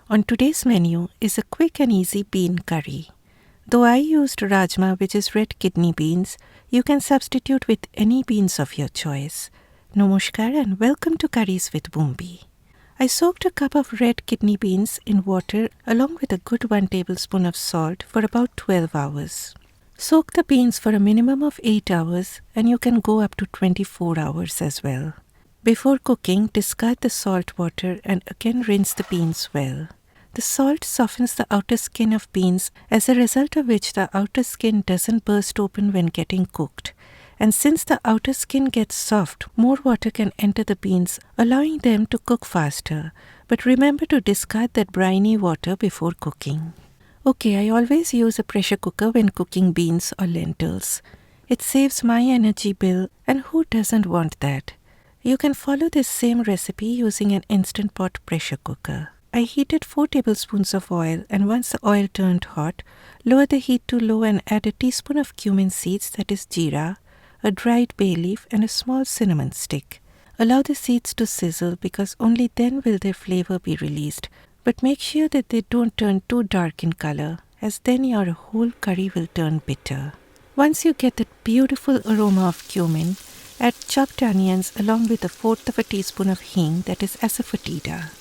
On today's menu is a quick and easy bean curry. Though I used Rajma, which is red kidney beans, you can substitute with any beans of your choice. Namaskar and welcome to Curries with Bumbi. I soaked a cup of red kidney beans in water along with a good 1 tablespoon of salt for about 12 hours. Soak the beans for a minimum of 8 hours and you can go up to 24 hours as well. Before cooking, discard the salt water and again rinse the beans well. The salt softens the outer skin of beans, as a result of which the outer skin doesn't burst open when getting cooked. And since the outer skin gets soft, more water can enter the beans, allowing them to cook faster. But remember to discard that briny water before cooking. Okay, I always use a pressure cooker when cooking beans or lentils. It saves my energy bill, and who doesn't want that? You can follow this same recipe using an Instant Pot pressure cooker. I heated 4 tablespoons of oil, and once the oil turned hot, lower the heat to low and add a teaspoon of cumin seeds, that is jeera, a dried bay leaf and a small cinnamon stick. Allow the seeds to sizzle because only then will their flavor be released, but make sure that they don't turn too dark in color, as then your whole curry will turn bitter. Once you get that beautiful aroma of cumin, add chopped onions along with 1/4 teaspoon of hing, that is asafoetida.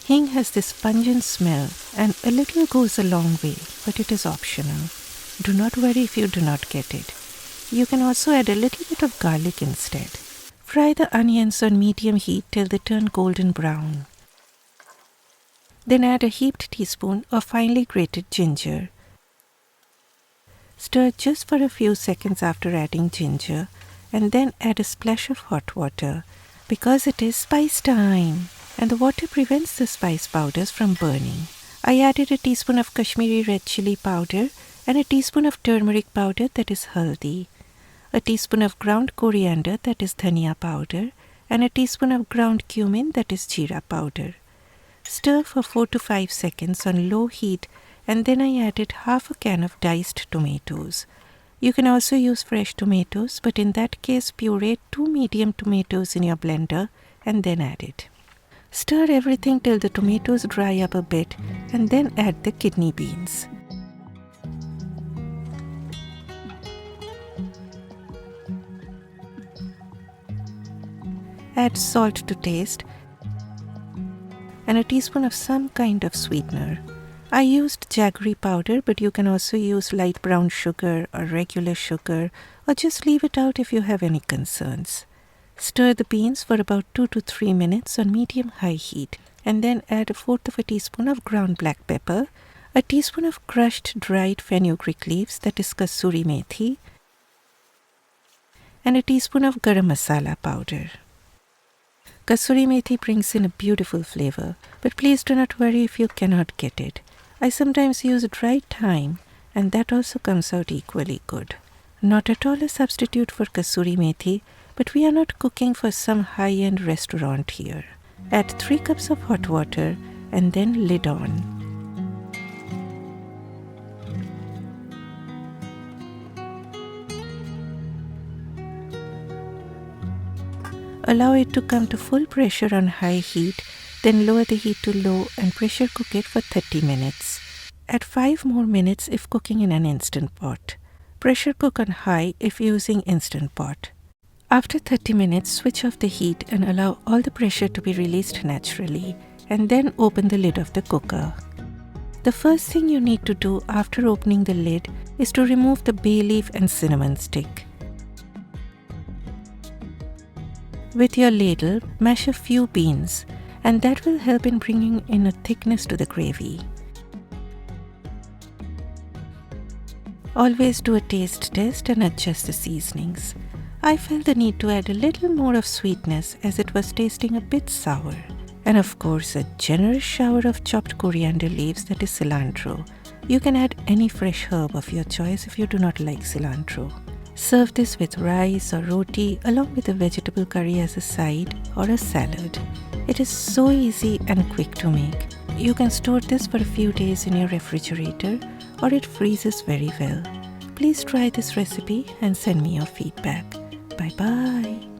Hing has this pungent smell and a little goes a long way, but it is optional. Do not worry if you do not get it. You can also add a little bit of garlic instead. Fry the onions on medium heat till they turn golden brown. Then add a heaped teaspoon of finely grated ginger. Stir just for a few seconds after adding ginger and then add a splash of hot water because it is spice time. And the water prevents the spice powders from burning. I added a teaspoon of Kashmiri red chili powder and a teaspoon of turmeric powder, that is haldi, a teaspoon of ground coriander, that is dhania powder, and a teaspoon of ground cumin, that is jeera powder. Stir for 4 to 5 seconds on low heat, and then I added half a can of diced tomatoes. You can also use fresh tomatoes, but in that case puree 2 medium tomatoes in your blender and then add it. Stir everything till the tomatoes dry up a bit and then add the kidney beans. Add salt to taste and a teaspoon of some kind of sweetener. I used jaggery powder, but you can also use light brown sugar or regular sugar, or just leave it out if you have any concerns. Stir the beans for about 2 to 3 minutes on medium-high heat and then add 1/4 teaspoon of ground black pepper, a teaspoon of crushed dried fenugreek leaves, that is kasuri methi, and a teaspoon of garam masala powder. Kasuri methi brings in a beautiful flavor, but please do not worry if you cannot get it. I sometimes use dried thyme and that also comes out equally good. Not at all a substitute for kasuri methi, but we are not cooking for some high-end restaurant here. Add 3 cups of hot water and then lid on. Allow it to come to full pressure on high heat, then lower the heat to low and pressure cook it for 30 minutes. Add 5 more minutes if cooking in an instant pot. Pressure cook on high if using instant pot. After 30 minutes, switch off the heat and allow all the pressure to be released naturally, and then open the lid of the cooker. The first thing you need to do after opening the lid is to remove the bay leaf and cinnamon stick. With your ladle, mash a few beans, and that will help in bringing in a thickness to the gravy. Always do a taste test and adjust the seasonings. I felt the need to add a little more of sweetness as it was tasting a bit sour. And of course, a generous shower of chopped coriander leaves, that is cilantro. You can add any fresh herb of your choice if you do not like cilantro. Serve this with rice or roti along with a vegetable curry as a side or a salad. It is so easy and quick to make. You can store this for a few days in your refrigerator or it freezes very well. Please try this recipe and send me your feedback. Bye bye.